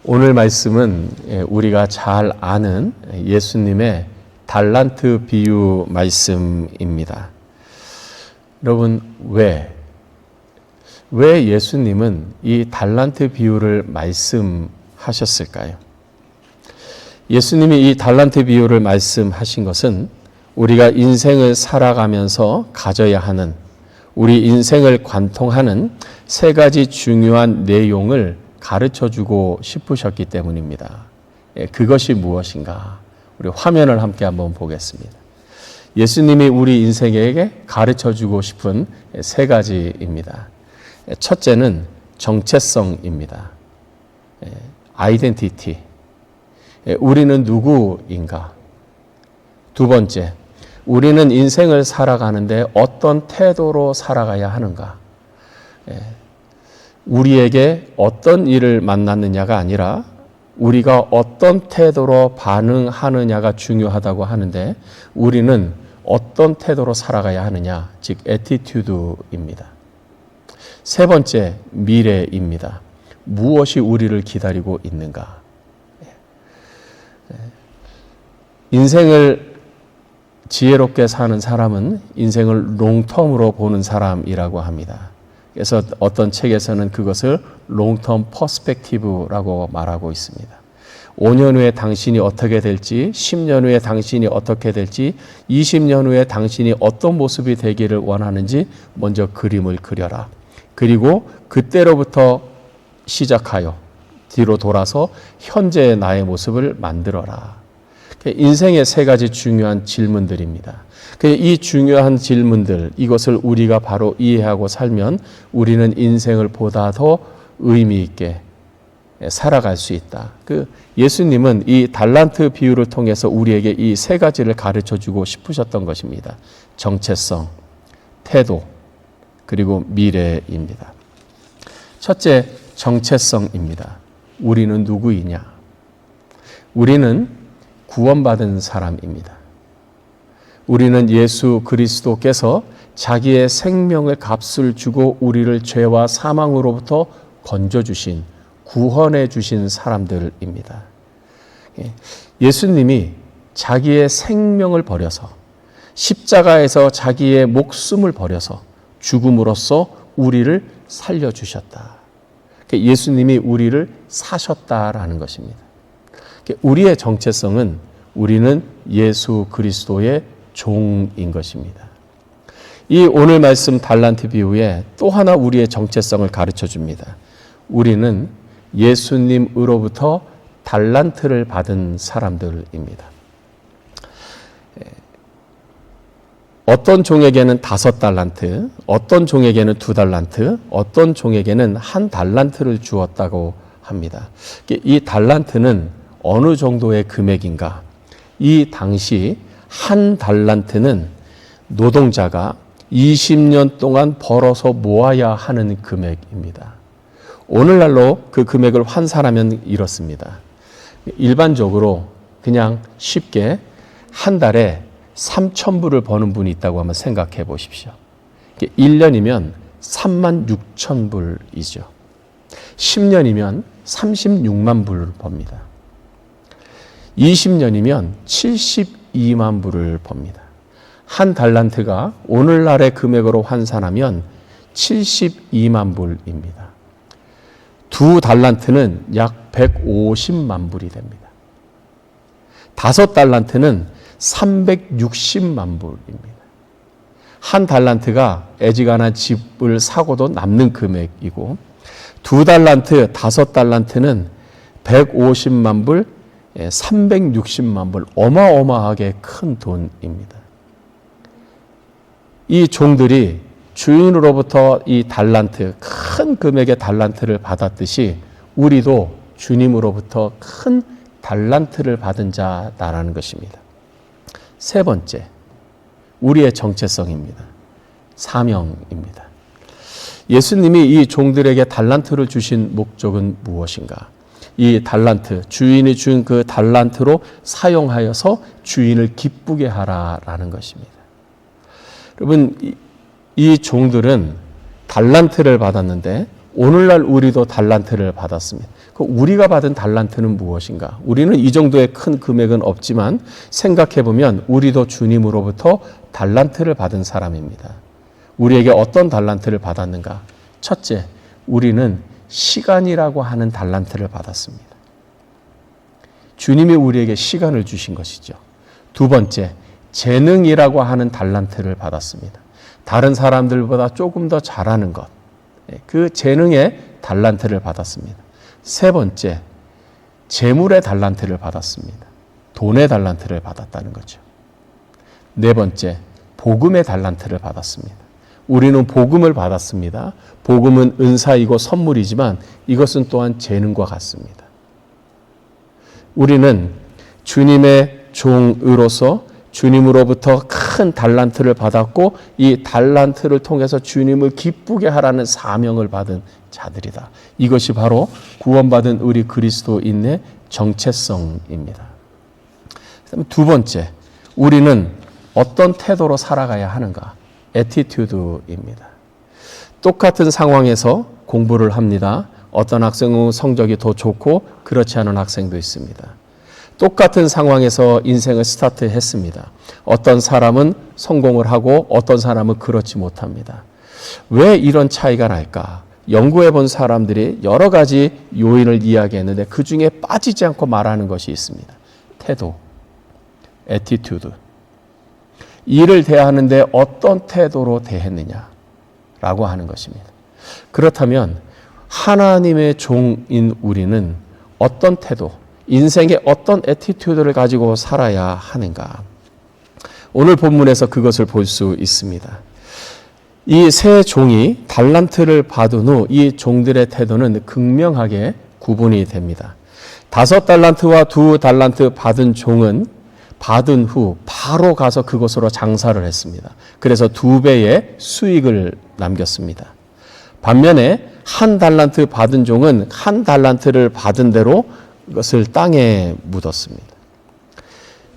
오늘 말씀은 우리가 잘 아는 예수님의 달란트 비유 말씀입니다. 여러분, 왜 예수님은 이 달란트 비유를 말씀하셨을까요? 예수님이 이 달란트 비유를 말씀하신 것은 우리가 인생을 살아가면서 가져야 하는, 우리 인생을 관통하는 세 가지 중요한 내용을 가르쳐주고 싶으셨기 때문입니다. 그것이 무엇인가? 우리 화면을 함께 한번 보겠습니다. 예수님이 우리 인생에게 가르쳐주고 싶은 세 가지입니다. 첫째는 정체성입니다. 아이덴티티. 우리는 누구인가? 두 번째, 우리는 인생을 살아가는데 어떤 태도로 살아가야 하는가? 우리에게 어떤 일을 만났느냐가 아니라 우리가 어떤 태도로 반응하느냐가 중요하다고 하는데 우리는 어떤 태도로 살아가야 하느냐, 즉 애티튜드입니다. 세 번째, 미래입니다. 무엇이 우리를 기다리고 있는가? 인생을 지혜롭게 사는 사람은 인생을 롱텀으로 보는 사람이라고 합니다. 그래서 어떤 책에서는 그것을 롱텀 퍼스펙티브라고 말하고 있습니다. 5년 후에 당신이 어떻게 될지, 10년 후에 당신이 어떻게 될지, 20년 후에 당신이 어떤 모습이 되기를 원하는지 먼저 그림을 그려라. 그리고 그때로부터 시작하여 뒤로 돌아서 현재의 나의 모습을 만들어라. 인생의 세 가지 중요한 질문들입니다. 이 중요한 질문들, 이것을 우리가 바로 이해하고 살면 우리는 인생을 보다 더 의미 있게 살아갈 수 있다. 예수님은 이 달란트 비유를 통해서 우리에게 이 세 가지를 가르쳐주고 싶으셨던 것입니다. 정체성, 태도, 그리고 미래입니다. 첫째, 정체성입니다. 우리는 누구이냐? 우리는 구원받은 사람입니다. 우리는 예수 그리스도께서 자기의 생명의 값을 주고 우리를 죄와 사망으로부터 건져주신, 구원해 주신 사람들입니다. 예수님이 자기의 생명을 버려서 십자가에서 자기의 목숨을 버려서 죽음으로써 우리를 살려주셨다. 예수님이 우리를 사셨다라는 것입니다. 우리의 정체성은 우리는 예수 그리스도의 종인 것입니다. 이 오늘 말씀 달란트 비유에 또 하나 우리의 정체성을 가르쳐 줍니다. 우리는 예수님으로부터 달란트를 받은 사람들입니다. 어떤 종에게는 5달란트, 어떤 종에게는 2달란트, 어떤 종에게는 1달란트를 주었다고 합니다. 이 달란트는 어느 정도의 금액인가? 이 당시 1달란트는 노동자가 20년 동안 벌어서 모아야 하는 금액입니다. 오늘날로 그 금액을 환산하면 이렇습니다. 일반적으로 그냥 쉽게 한 달에 3,000불을 버는 분이 있다고 한번 생각해 보십시오. 1년이면 36,000불이죠. 10년이면 36만 불을 법니다. 20년이면 72만 불을 법니다. 1달란트가 오늘날의 금액으로 환산하면 72만 불입니다. 2달란트는 약 150만 불이 됩니다. 5달란트는 360만 불입니다. 1달란트가 애지간한 집을 사고도 남는 금액이고 2달란트, 5달란트는 150만 불, 360만 불, 어마어마하게 큰 돈입니다. 이 종들이 주인으로부터 이 달란트, 큰 금액의 달란트를 받았듯이 우리도 주님으로부터 큰 달란트를 받은 자다라는 것입니다. 세 번째, 우리의 정체성입니다. 사명입니다. 예수님이 이 종들에게 달란트를 주신 목적은 무엇인가? 이 달란트, 주인이 준 그 달란트로 사용하여서 주인을 기쁘게 하라라는 것입니다. 여러분, 이 종들은 달란트를 받았는데 오늘날 우리도 달란트를 받았습니다. 우리가 받은 달란트는 무엇인가? 우리는 이 정도의 큰 금액은 없지만 생각해보면 우리도 주님으로부터 달란트를 받은 사람입니다. 우리에게 어떤 달란트를 받았는가? 첫째, 우리는 시간이라고 하는 달란트를 받았습니다. 주님이 우리에게 시간을 주신 것이죠. 두 번째, 재능이라고 하는 달란트를 받았습니다. 다른 사람들보다 조금 더 잘하는 것, 그 재능의 달란트를 받았습니다. 세 번째, 재물의 달란트를 받았습니다. 돈의 달란트를 받았다는 거죠. 네 번째, 복음의 달란트를 받았습니다. 우리는 복음을 받았습니다. 복음은 은사이고 선물이지만 이것은 또한 재능과 같습니다. 우리는 주님의 종으로서 주님으로부터 큰 달란트를 받았고 이 달란트를 통해서 주님을 기쁘게 하라는 사명을 받은 자들이다. 이것이 바로 구원받은 우리 그리스도인의 정체성입니다. 두 번째, 우리는 어떤 태도로 살아가야 하는가? 애티튜드입니다. 똑같은 상황에서 공부를 합니다. 어떤 학생은 성적이 더 좋고 그렇지 않은 학생도 있습니다. 똑같은 상황에서 인생을 스타트했습니다. 어떤 사람은 성공을 하고 어떤 사람은 그렇지 못합니다. 왜 이런 차이가 날까? 연구해 본 사람들이 여러 가지 요인을 이야기했는데 그 중에 빠지지 않고 말하는 것이 있습니다. 태도, 애티튜드. 일을 대하는데 어떤 태도로 대했느냐라고 하는 것입니다. 그렇다면 하나님의 종인 우리는 어떤 태도, 인생의 어떤 애티튜드를 가지고 살아야 하는가? 오늘 본문에서 그것을 볼 수 있습니다. 이 세 종이 달란트를 받은 후 이 종들의 태도는 극명하게 구분이 됩니다. 5달란트와 2달란트 받은 종은 받은 후 바로 가서 그곳으로 장사를 했습니다. 그래서 2배의 수익을 남겼습니다. 반면에 1달란트 받은 종은 1달란트를 받은 대로 그것을 땅에 묻었습니다.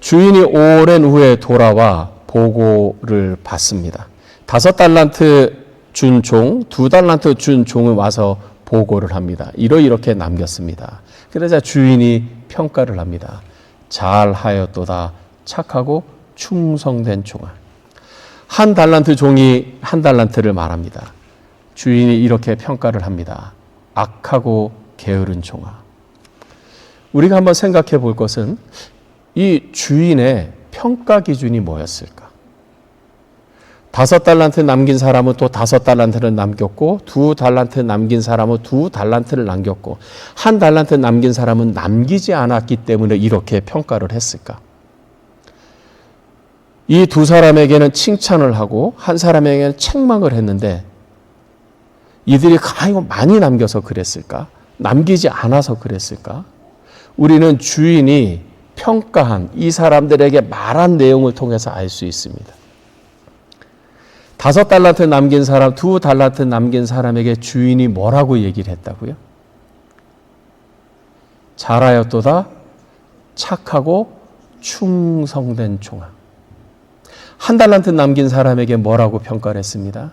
주인이 오랜 후에 돌아와 보고를 받습니다. 5달란트 준 종, 2달란트 준 종은 와서 보고를 합니다. 이렇게 남겼습니다. 그러자 주인이 평가를 합니다. 잘하였도다 착하고 충성된 종아. 1달란트 종이 1달란트를 말합니다. 주인이 이렇게 평가를 합니다. 악하고 게으른 종아. 우리가 한번 생각해 볼 것은 이 주인의 평가 기준이 뭐였을까? 5달란트 남긴 사람은 또 5달란트를 남겼고 2달란트 남긴 사람은 2달란트를 남겼고 1달란트 남긴 사람은 남기지 않았기 때문에 이렇게 평가를 했을까? 이 두 사람에게는 칭찬을 하고 한 사람에게는 책망을 했는데 이들이 가히 많이 남겨서 그랬을까? 남기지 않아서 그랬을까? 우리는 주인이 평가한 이 사람들에게 말한 내용을 통해서 알 수 있습니다. 5달란트 남긴 사람, 2달란트 남긴 사람에게 주인이 뭐라고 얘기를 했다고요? 잘하였도다 착하고 충성된 종아. 1달란트 남긴 사람에게 뭐라고 평가를 했습니다?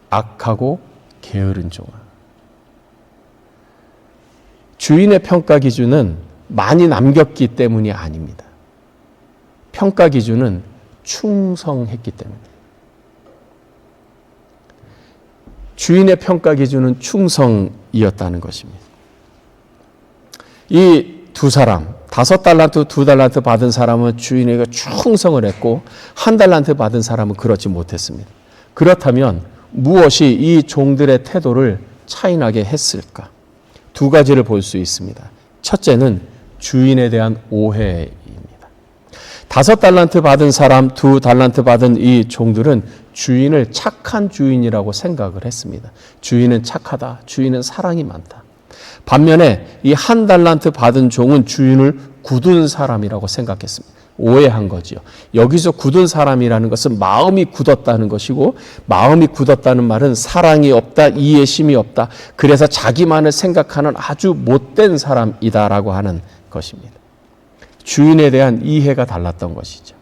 악하고 게으른 종아. 주인의 평가 기준은 많이 남겼기 때문이 아닙니다. 평가 기준은 충성했기 때문입니다. 주인의 평가 기준은 충성이었다는 것입니다. 이 두 사람, 5달란트, 2달란트 받은 사람은 주인에게 충성을 했고 1달란트 받은 사람은 그렇지 못했습니다. 그렇다면 무엇이 이 종들의 태도를 차이나게 했을까? 두 가지를 볼 수 있습니다. 첫째는 주인에 대한 오해입니다. 5달란트 받은 사람, 2달란트 받은 이 종들은 주인을 착한 주인이라고 생각을 했습니다. 주인은 착하다. 주인은 사랑이 많다. 반면에 이 1달란트 받은 종은 주인을 굳은 사람이라고 생각했습니다. 오해한 거죠. 여기서 굳은 사람이라는 것은 마음이 굳었다는 것이고 마음이 굳었다는 말은 사랑이 없다, 이해심이 없다. 그래서 자기만을 생각하는 아주 못된 사람이다라고 하는 것입니다. 주인에 대한 이해가 달랐던 것이죠.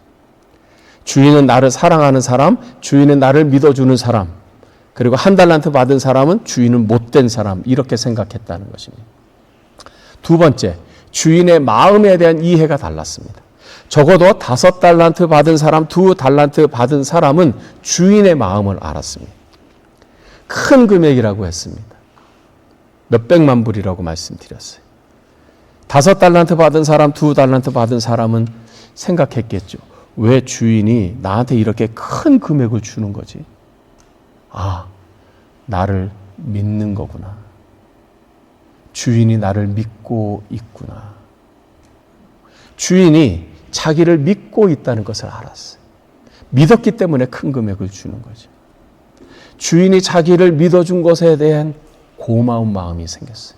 주인은 나를 사랑하는 사람, 주인은 나를 믿어주는 사람, 그리고 1달란트 받은 사람은 주인은 못된 사람 이렇게 생각했다는 것입니다. 두 번째, 주인의 마음에 대한 이해가 달랐습니다. 적어도 5달란트 받은 사람, 2달란트 받은 사람은 주인의 마음을 알았습니다. 큰 금액이라고 했습니다. 몇백만 불이라고 말씀드렸어요. 5달란트 받은 사람, 2달란트 받은 사람은 생각했겠죠. 왜 주인이 나한테 이렇게 큰 금액을 주는 거지? 아, 나를 믿는 거구나. 주인이 나를 믿고 있구나. 주인이 자기를 믿고 있다는 것을 알았어요. 믿었기 때문에 큰 금액을 주는 거죠. 주인이 자기를 믿어준 것에 대한 고마운 마음이 생겼어요.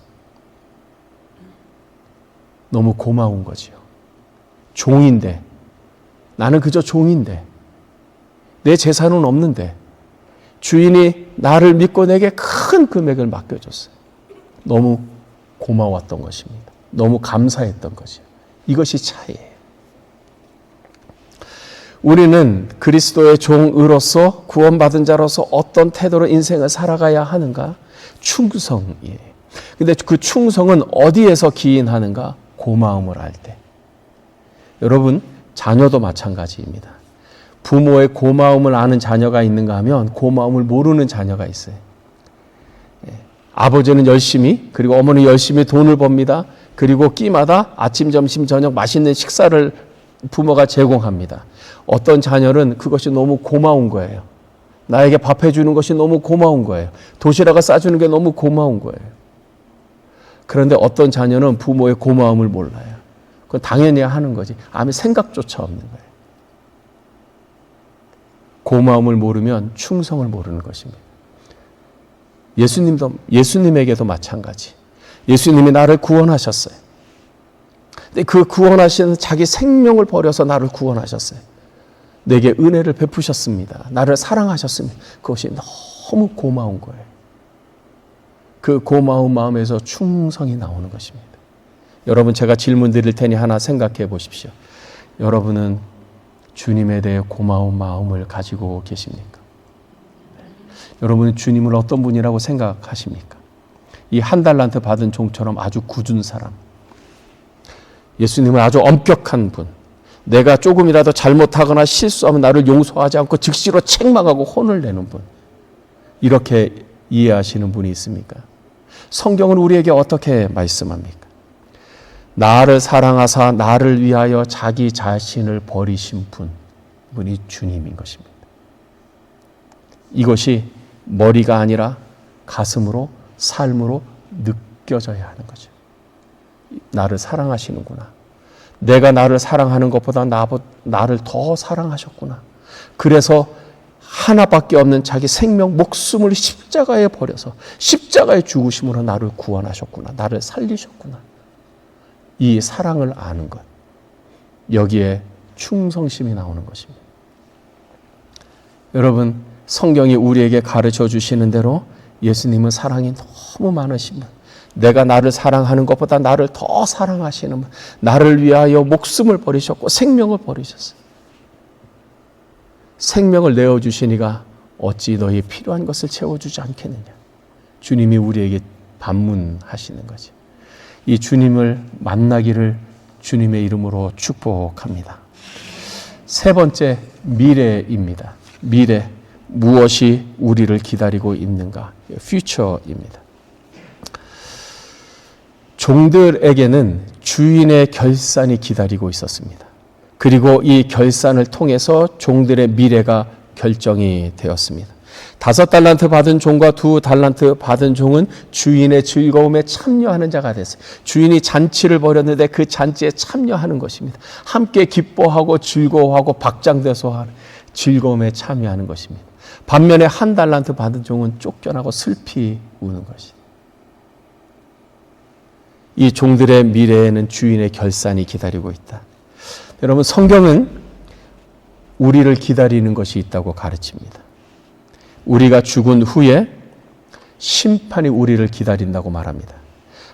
너무 고마운 거지요. 종인데, 나는 그저 종인데, 내 재산은 없는데 주인이 나를 믿고 내게 큰 금액을 맡겨줬어요. 너무 고마웠던 것입니다. 너무 감사했던 것이요. 이것이 차이예요. 우리는 그리스도의 종으로서 구원받은 자로서 어떤 태도로 인생을 살아가야 하는가? 충성이에요. 근데 그 충성은 어디에서 기인하는가? 고마움을 알 때. 여러분, 자녀도 마찬가지입니다. 부모의 고마움을 아는 자녀가 있는가 하면 고마움을 모르는 자녀가 있어요. 아버지는 열심히, 그리고 어머니 열심히 돈을 법니다. 그리고 끼마다 아침, 점심, 저녁 맛있는 식사를 부모가 제공합니다. 어떤 자녀는 그것이 너무 고마운 거예요. 나에게 밥 해주는 것이 너무 고마운 거예요. 도시락을 싸주는 게 너무 고마운 거예요. 그런데 어떤 자녀는 부모의 고마움을 몰라요. 그건 당연히 하는 거지. 아무 생각조차 없는 거예요. 고마움을 모르면 충성을 모르는 것입니다. 예수님에게도 마찬가지. 예수님이 나를 구원하셨어요. 근데 그 구원하신 자기 생명을 버려서 나를 구원하셨어요. 내게 은혜를 베푸셨습니다. 나를 사랑하셨습니다. 그것이 너무 고마운 거예요. 그 고마운 마음에서 충성이 나오는 것입니다. 여러분, 제가 질문 드릴 테니 하나 생각해 보십시오. 여러분은 주님에 대해 고마운 마음을 가지고 계십니까? 여러분은 주님을 어떤 분이라고 생각하십니까? 이 1달란트 받은 종처럼 아주 굳은 사람, 예수님은 아주 엄격한 분, 내가 조금이라도 잘못하거나 실수하면 나를 용서하지 않고 즉시로 책망하고 혼을 내는 분, 이렇게 이해하시는 분이 있습니까? 성경은 우리에게 어떻게 말씀합니까? 나를 사랑하사 나를 위하여 자기 자신을 버리신 분이 주님인 것입니다. 이것이 머리가 아니라 가슴으로, 삶으로 느껴져야 하는 거죠. 나를 사랑하시는구나. 내가 나를 사랑하는 것보다 나를 더 사랑하셨구나. 그래서 하나밖에 없는 자기 생명, 목숨을 십자가에 버려서 십자가의 죽으심으로 나를 구원하셨구나. 나를 살리셨구나. 이 사랑을 아는 것. 여기에 충성심이 나오는 것입니다. 여러분, 성경이 우리에게 가르쳐 주시는 대로 예수님은 사랑이 너무 많으신 분. 내가 나를 사랑하는 것보다 나를 더 사랑하시는 분. 나를 위하여 목숨을 버리셨고 생명을 버리셨어요. 생명을 내어주시니가 어찌 너희 필요한 것을 채워주지 않겠느냐. 주님이 우리에게 반문하시는 거죠. 이 주님을 만나기를 주님의 이름으로 축복합니다. 세 번째, 미래입니다. 미래, 무엇이 우리를 기다리고 있는가? future입니다. 종들에게는 주인의 결산이 기다리고 있었습니다. 그리고 이 결산을 통해서 종들의 미래가 결정이 되었습니다. 5달란트 받은 종과 2달란트 받은 종은 주인의 즐거움에 참여하는 자가 됐어요. 주인이 잔치를 벌였는데 그 잔치에 참여하는 것입니다. 함께 기뻐하고 즐거워하고 박장대소 하는 즐거움에 참여하는 것입니다. 반면에 1달란트 받은 종은 쫓겨나고 슬피 우는 것입니다. 이 종들의 미래에는 주인의 결산이 기다리고 있다. 여러분, 성경은 우리를 기다리는 것이 있다고 가르칩니다. 우리가 죽은 후에 심판이 우리를 기다린다고 말합니다.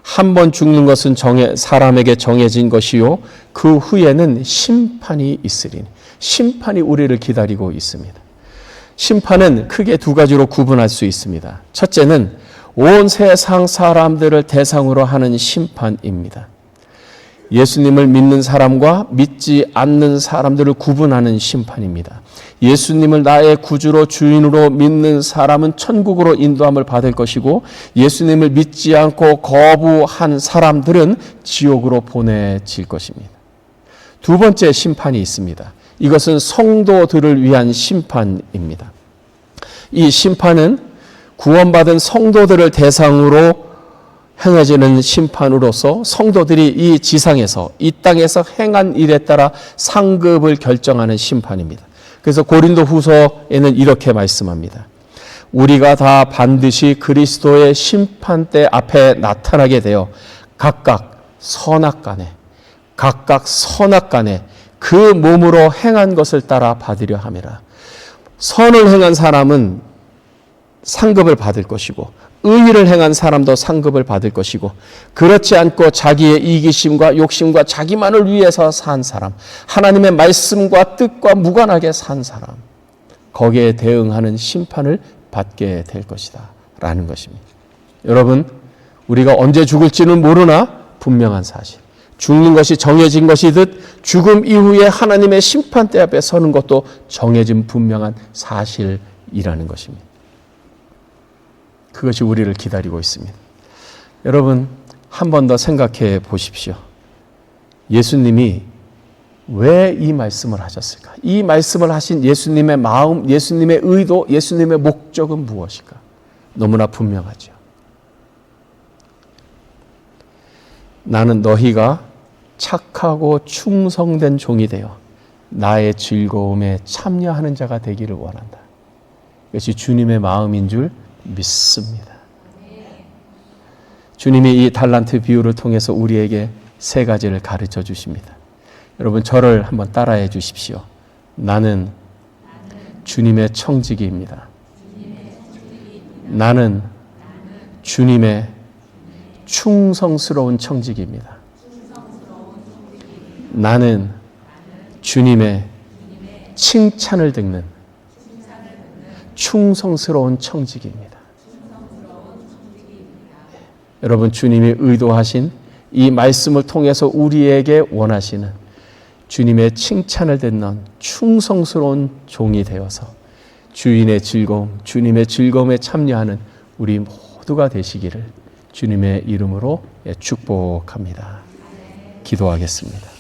한 번 죽는 것은 사람에게 정해진 것이요, 그 후에는 심판이 있으리니. 심판이 우리를 기다리고 있습니다. 심판은 크게 두 가지로 구분할 수 있습니다. 첫째는 온 세상 사람들을 대상으로 하는 심판입니다. 예수님을 믿는 사람과 믿지 않는 사람들을 구분하는 심판입니다. 예수님을 나의 구주로 주인으로 믿는 사람은 천국으로 인도함을 받을 것이고, 예수님을 믿지 않고 거부한 사람들은 지옥으로 보내질 것입니다. 두 번째 심판이 있습니다. 이것은 성도들을 위한 심판입니다. 이 심판은 구원받은 성도들을 대상으로 행해지는 심판으로서 성도들이 이 지상에서, 이 땅에서 행한 일에 따라 상급을 결정하는 심판입니다. 그래서 고린도 후서에는 이렇게 말씀합니다. 우리가 다 반드시 그리스도의 심판대 앞에 나타나게 되어 각각 선악간에 그 몸으로 행한 것을 따라 받으려 함이라. 선을 행한 사람은 상급을 받을 것이고, 의의를 행한 사람도 상급을 받을 것이고, 그렇지 않고 자기의 이기심과 욕심과 자기만을 위해서 산 사람, 하나님의 말씀과 뜻과 무관하게 산 사람, 거기에 대응하는 심판을 받게 될 것이다 라는 것입니다. 여러분, 우리가 언제 죽을지는 모르나 분명한 사실, 죽는 것이 정해진 것이듯 죽음 이후에 하나님의 심판대 앞에 서는 것도 정해진 분명한 사실이라는 것입니다. 그것이 우리를 기다리고 있습니다. 여러분, 한 번 더 생각해 보십시오. 예수님이 왜 이 말씀을 하셨을까? 이 말씀을 하신 예수님의 마음, 예수님의 의도, 예수님의 목적은 무엇일까? 너무나 분명하죠. 나는 너희가 착하고 충성된 종이 되어 나의 즐거움에 참여하는 자가 되기를 원한다. 이것이 주님의 마음인 줄 믿습니다. 주님이 이 달란트 비유를 통해서 우리에게 세 가지를 가르쳐 주십니다. 여러분, 저를 한번 따라해 주십시오. 나는 주님의 청지기입니다. 나는 주님의 충성스러운 청지기입니다. 나는 주님의 칭찬을 듣는 충성스러운 청지기입니다. 여러분, 주님이 의도하신 이 말씀을 통해서 우리에게 원하시는 주님의 칭찬을 듣는 충성스러운 종이 되어서 주인의 즐거움, 주님의 즐거움에 참여하는 우리 모두가 되시기를 주님의 이름으로 축복합니다. 기도하겠습니다.